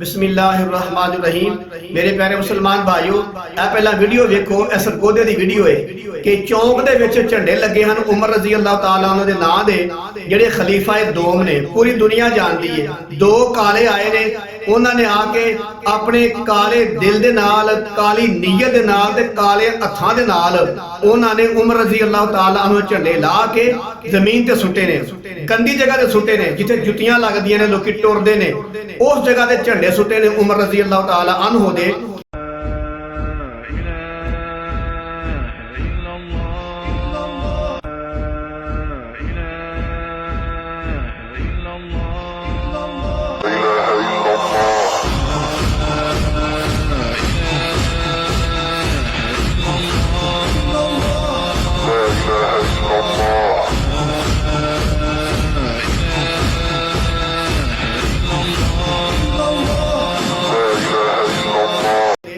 बिस्मिल्लाहिर्रहमानिर्रहीम। मेरे प्यारे मुसलमान भाइयों, ਇਹ ਪਹਿਲਾਂ ਵੀਡੀਓ ਵੇਖੋ। ਇਸ ਸਰਗੋਧੇ ਦੀ ਵੀਡੀਓ ਹੈ ਕਿ ਚੌਂਕ ਦੇ ਵਿੱਚ ਝੰਡੇ ਲੱਗੇ ਹਨ ਉਮਰ ਰਜ਼ੀ ਅੱਲਾਹ ਤਾਲਾ ਉਹਨਾਂ ਦੇ ਨਾਂ ਦੇ, ਜਿਹੜੇ ਖਲੀਫਾ ਦੋਮ ਨੇ। ਪੂਰੀ ਦੁਨੀਆ ਜਾਣਦੀ ਹੈ। ਦੋ ਕਾਲੇ ਆਏ ਨੇ, ਉਹਨਾਂ ਨੇ ਆ ਕੇ ਆਪਣੇ ਕਾਲੇ ਦਿਲ ਦੇ ਨਾਲ, ਕਾਲੀ ਨੀਅਤ ਦੇ ਨਾਲ ਤੇ ਕਾਲੇ ਹੱਥਾਂ ਦੇ ਨਾਲ ਉਹਨਾਂ ਨੇ ਉਮਰ ਰਜ਼ੀ ਅੱਲਾਹ ਤਾਲਾ ਨੂੰ ਝੰਡੇ ਲਾ ਕੇ ਜ਼ਮੀਨ ਤੇ ਸੁੱਟੇ ਨੇ। ਗੰਦੀ ਜਗ੍ਹਾ ਤੇ ਸੁੱਟੇ ਨੇ, ਜਿੱਥੇ ਜੁੱਤੀਆਂ ਲੱਗਦੀਆਂ ਨੇ, ਲੋਕੀ ਟੁਰਦੇ ਨੇ, ਉਸ ਜਗ੍ਹਾ ਤੇ ਝੰਡੇ ਸੁੱਟੇ ਨੇ ਉਮਰ ਰਜ਼ੀ ਅੱਲਾਹ ਤਾਲਾ ਅਨਹੂ ਦੇ।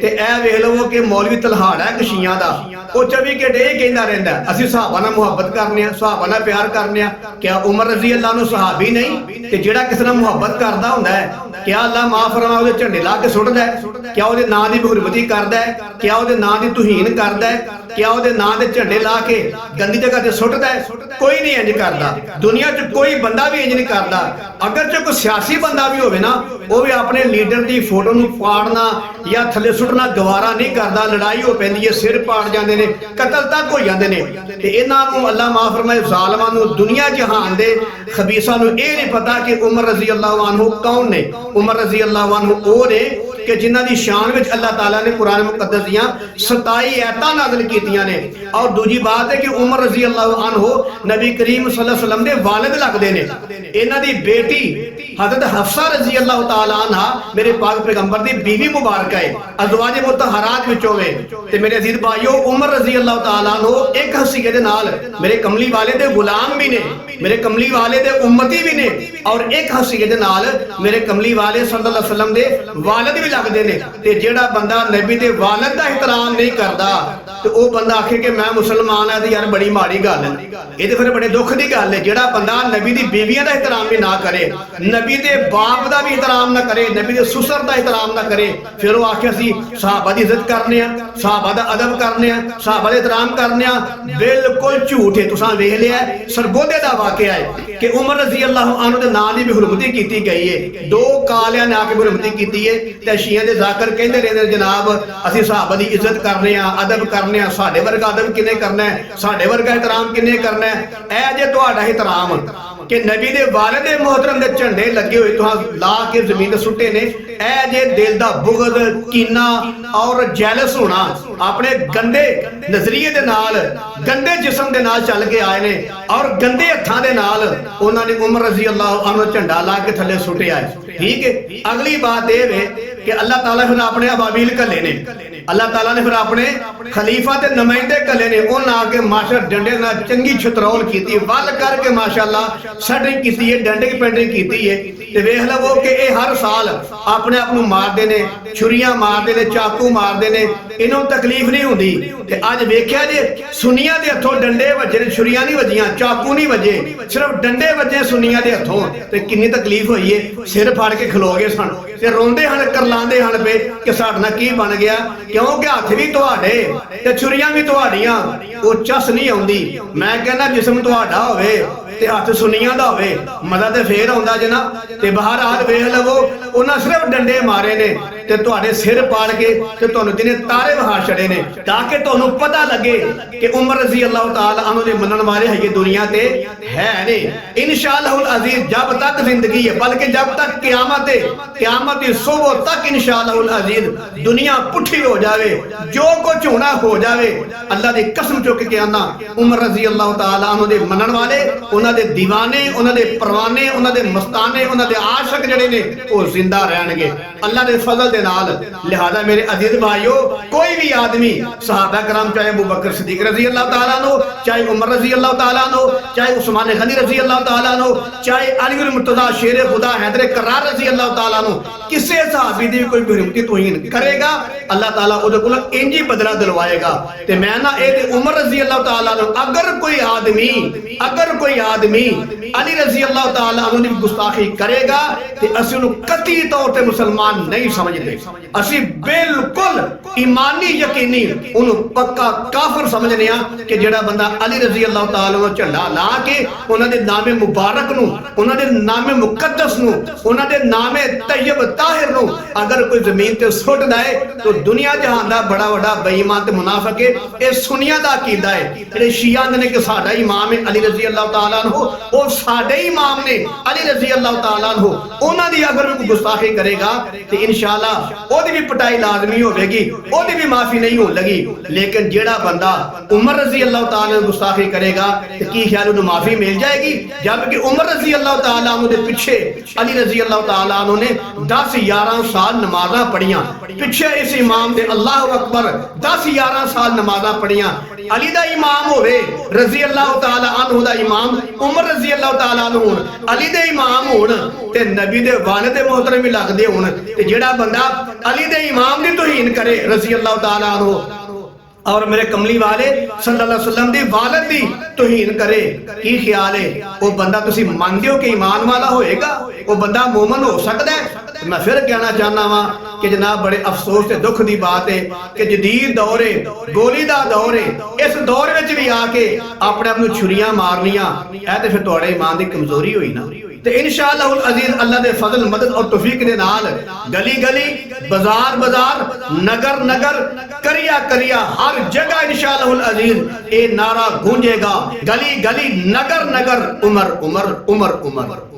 ਤੇ ਇਹ ਵੇਖ ਲਵੋ ਕਿ ਮੌਲਵੀ ਤਲਹਾੜਾ ਕਸ਼ੀਆਂ ਦਾ, ਉਹ 24 ਘੰਟੇ ਇਹ ਕਹਿੰਦਾ ਰਹਿੰਦਾ ਅਸੀਂ ਸਹਾਬਾ ਨਾਲ ਮੁਹੱਬਤ ਕਰਨੇ ਆ, ਸਹਾਬਾ ਨਾਲ ਪਿਆਰ ਕਰਨੇ ਆ। ਕਿਆ ਉਮਰ ਰਜ਼ੀ ਅੱਲਾਹ ਨੂੰ ਸਹਾਬੀ ਨਹੀਂ? ਤੇ ਜਿਹੜਾ ਕਿਸੇ ਨਾਲ ਮੁਹੱਬਤ ਕਰਦਾ ਹੁੰਦਾ ਹੈ, ਕਿਆ ਅੱਲਾਹ ਮਾਫ ਫਰਮਾ ਉਹਦੇ ਝੰਡੇ ਲਾ ਕੇ ਸੁੱਟਦਾ ਹੈ? ਕਿਆ ਉਹਦੇ ਨਾਂ ਦੀ ਬੇਹੁਰਮਤੀ ਕਰਦਾ ਹੈ? ਕਿਆ ਉਹਦੇ ਨਾਂ ਦੀ ਤੁਹੀਨ ਕਰਦਾ ਹੈ? ਕਿਆ ਉਹਦੇ ਨਾਂ ਦੇ ਝੰਡੇ ਲਾ ਕੇ ਗੰਦੀ ਜਗ੍ਹਾ ਤੇ ਸੁੱਟਦਾ ਹੈ? ਕੋਈ ਨਹੀਂ ਇੰਜ ਕਰਦਾ। ਦੁਨੀਆ 'ਚ ਕੋਈ ਬੰਦਾ ਵੀ ਇੰਜ ਨਹੀਂ ਕਰਦਾ। ਅਗਰ ਜੇ ਕੋਈ ਸਿਆਸੀ ਬੰਦਾ ਵੀ ਹੋਵੇ ਨਾ, ਉਹ ਵੀ ਆਪਣੇ ਲੀਡਰ ਦੀ ਫੋਟੋ ਨੂੰ ਪਾੜਨਾ ਜਾਂ ਥੱਲੇ ਸੁੱਟਣਾ ਗਵਾਰਾ ਨਹੀਂ ਕਰਦਾ। ਲੜਾਈ ਹੋ ਪੈਂਦੀ ਹੈ, ਸਿਰ ਪਾੜ ਜਾਂਦੇ ਨੇ, ਕਤਲ ਤੱਕ ਹੋ ਜਾਂਦੇ ਨੇ। ਤੇ ਇਹਨਾਂ ਨੂੰ ਅੱਲਾਹ ਮਾਫ ਫਰਮਾਏ, ਜ਼ਾਲਮਾਂ ਨੂੰ, ਦੁਨੀਆ ਜਹਾਨ ਦੇ ਖਬੀਸਾਂ ਨੂੰ ਇਹ ਨਹੀਂ ਪਤਾ ਕਿ ਉਮਰ ਰਜ਼ੀ ਅੱਲਾਹ ਅਨਹੂ ਕੌਣ ਨੇ। ਉਮਰ ਰਜ਼ੀ ਅੱਲਾਹ ਅਨਹੂ ਉਹ ਨੇ ਕਿ ਜਿਨ੍ਹਾਂ ਦੀ ਸ਼ਾਨ ਵਿੱਚ ਅੱਲਾਹ ਤਾਲਾ ਨੇ ਕੁਰਾਨ ਮੁਕੱਦਸ ਦੀਆਂ 27 ਆਇਤਾਂ ਨਾਜ਼ਿਲ ਕੀਤੀਆਂ ਨੇ। ਔਰ ਦੂਜੀ ਬਾਤ ਹੈ ਕਿ ਉਮਰ ਰਜ਼ੀ ਅੱਲਾਹ ਅਨਹੂ ਨਬੀ ਕਰੀਮ ਸੱਲੱਲਾਹੁ ਅਲੈहि ਵਸੱਲਮ ਦੇ ਵਾਲਿਦ ਲੱਗਦੇ ਨੇ। ਇਹਨਾਂ ਦੀ ਬੇਟੀ हज़रत हफ्सा रज़ी अल्लाह तआला अन्हा मेरे पाक पैगंबर दी बीवी मुबारक है, अज़वाज मुतहरात विचों वे। ते मेरे अजीज भाइयों, उमर रज़ी अल्लाह तआला अन्हु एक हसीयत दे नाल मेरे कमली वाले दे गुलाम भी ने, मेरे कमली वाले दे उम्मती भी ने, और एक हसीयत दे नाल मेरे कमली वाले सल्लल्लाहु अलैहि वसल्लम दे वालिद भी लगदे ने। ते जेड़ा बंदा नबी दे वालिद दा एहतराम नहीं करदा ते ओ बंदा आखे कि मैं मुसलमान है, ते यार बड़ी माड़ी गल है। ये ते फिर बड़े दुख दी गल है। जेड़ा बंदा नबी दी बीवियां दा एहतराम भी ना करे, नबी दे बाप दा भी एहतराम ना करे, नबी दे सुसर दा एहतराम ना करे, फिर वो आखे असी सहाबा दी इज्जत करने आ, सहाबा दा अदब करने आ, सहाबा दा एहतराम करने आ। बिल्कुल झूठ है। तुसां वेख लिया सरगोधे दा वाकया है कि उमर रज़ी अल्लाह अन्हु दे नाम दी बेहुरमती कीती गई है। दो कालियां ने आके बेहुरमती कीती है। ते शिया दे जाकर कहंदे रहंदे जनाब असी सहाबा दी इज्जत करने आ, अदब करने आ। साडे वर्गा अदब किने करना है, साडे वर्गा एहतराम किने करना है? ऐ जे तुहाडा एहतराम कि नबी दे वालिद मोहतरम दे झंडे लगे हुए तुहां ला के जमीन ते सुट्टे ने। ऐ जे दिल दा बुगद, कीना और जैलस होना अपने गंदे नजरिए दे नाल, गंदे जिस्म दे नाल चल के आए ने, और गंदे हत्थां दे नाल उन्हां ने उमर रज़ी अल्लाह अन्हु झंडा ला के थल्ले सुट्टिया है। ठीक है। अगली बात ये वे कि अल्लाह ताला फिर अपने अबाबील घल्ले ने, अल्लाह ताला ने फिर अपने खलीफा ते नुमाइंदे घल्ले ने। उन्हां आके माशा डंडे नाल चंगी छतरौल कीती, वल करके माशाअल्लाह सटिंग कीती है, डंडिंग पेंटिंग कीती है। ते वेख लवो कि ये हर साल अपने आप नूं मारदे ने, छुरियां मारदे ने, चाकू मारदे ने, इन्हों तकलीफ नहीं हुंदी। ते अज वेख्या जे सुन्नियां दे हत्थों डंडे वजे, छुरियां नहीं वजियां, चाकू नहीं वजे, सिर्फ डंडे वजे सुन्नियां दे हत्थों। ते किन्नी तकलीफ होई है। सिर फाड़ के खलो गए सन ते रोंदे हन, करलांदे हन पे कि साडे नाल की बन गया। क्योंकि हत्थ भी तुहाडे ते छुरियां भी तुहाडियां, ओ चस नहीं आउंदी। मैं कहना जिस्म तुहाडा होवे ते हत्थ सुन्नियां दा होवे, मजा ते फेर आउंदा जे ना। ते बहरहाल वेख लवो उन्हां सिर्फ डंडे मारे ने ते तुहाडे सिर पाड़ के ते तुहानूं दिने तारे वहा छड़े ने, ताकि तुहानूं पता लगे कि उमर रज़ी अल्लाह तआला अन्हु दे मनण वाले है दुनिया ते है ने। इंशाअल्लाहुल अज़ीज़ जब तक जिंदगी है, बल्कि जब तक क़यामत है, क़यामत की सुबह तक इंशाअल्लाहुल अज़ीज़ दुनिया पुठी हो जावे, जो कुछ होना हो जावे। अल्लाह दी कसम चुक के आना, उमर रज़ी अल्लाह तआला अन्हु दे मनण वाले, उन्हां दे दीवाने, उन्हां दे परवाने, उन्हां दे मस्ताने, उन्हां दे आशिक जिहड़े ने वो जिंदा रहणगे। अल्लाह दे फजल फजल दे नाल। लिहाजा मेरे अजीज भाइयों, कोई भी आदमी सहाबा कराम, चाहे अबू बकर सिद्दीक रजी अल्लाह तआला अन्हु, चाहे उमर रजी अल्लाह तआला अन्हु, चाहे उस्मान गनी रजी अल्लाह तआला अन्हु, चाहे अली बिन मुर्तजा शेर खुदा हैदर करार रजी अल्लाह तआला अन्हु, किसी सहाबी दी कोई बेरुमती तौहीन करेगा, अल्लाह ताला उहदे कोल इंज ही बदला दिलवाएगा। ते मैं ना ए उमर रजी अल्लाह तआला अन्हु, अगर कोई आदमी अली रजी अल्लाह तआला अन्हु दी गुस्ताखी करेगा ते असि उहनु कतई तौर ते मुसलमान नहीं समझदे, असि बिल्कुल ईमानी यकीनी उहनु पक्का काफिर समझने आ कि जेड़ा बंदा अली रजी अल्लाह तआला अन्हु झंडा ला के उहनां दे नामे मुबारक नु, उहनां दे नामे मुकद्दस नु, उहनां दे नामे तैयब ताहिर नु अगर कोई जमीन ते सुट दे तो दुनिया जहान दा बड़ा बड़ा बेईमान ते मुनाफिक है। ये सुनिया दा अकीदा है। जेड़े शिया ने कि साडा इमाम है अली रजी अल्लाह तआला अन्हु, ओ साडे इमाम ने अली रजी अल्लाह तआला अन्हु, उन्हां दी अगर कोई गुस्ताखी करेगा ते इंशाअल्लाह ओदी भी पिटाई लाजमी होवेगी, ओदी भी माफी नहीं होने लगी। लेकिन जेड़ा बंदा उमर रजी अल्लाह तआला अन्हु गुस्ताखी करेगा ते की ख्याल उन्हें माफी मिल जाएगी? जबकि उमर रजी अल्लाह तआला अन्हु दे पीछे अली रजी अल्लाह तआला अन्हु ने 10-11 साल नमाज़ां पढ़ियां, पिछे इस इमाम दे अल्लाह अकबर 10-11 साल नमाज़ां पढ़ियां। अली दा इमाम होवे रजी अल्लाह तआला अन्हु दा इमाम उमर रजी अल्लाह तआला अन्हु होण, अली दे इमाम होण ते नबी दे वालिद मोहतरम भी लगदे होण, ते जेड़ा बंदा अली दे इमाम दी तौहीन करे रजी अल्लाह तआला अन्हु और मेरे कमली वाले सल्लल्लाहु अलैहि वसल्लम दी वालिद दी तौहीन करे, की ख्याल है? वो बंदा तुसी मानदे हो कि ईमान वाला होएगा? वो बंदा मोमन हो सकता है? मैं फिर कहना चाहना वा कि जनाब बड़े अफसोस ते दुख दी बात है कि जदीद दौर है, गोली दा दौर है, इस दौर विच भी आके अपने आप नूं छुरियां मारनियां, ऐ ते फिर तुहाडे ईमान दी कमजोरी होई ना। ते इंशाअल्लाह अजीज अल्लाह दे फजल मदद और तौफीक दे नाल गली गली, बाजार बाजार, नगर नगर, करिया करिया, हर जगह इंशाअल्लाह अजीज ये नारा गूंजेगा, गली गली, नगर नगर, उमर उमर उमर उमर।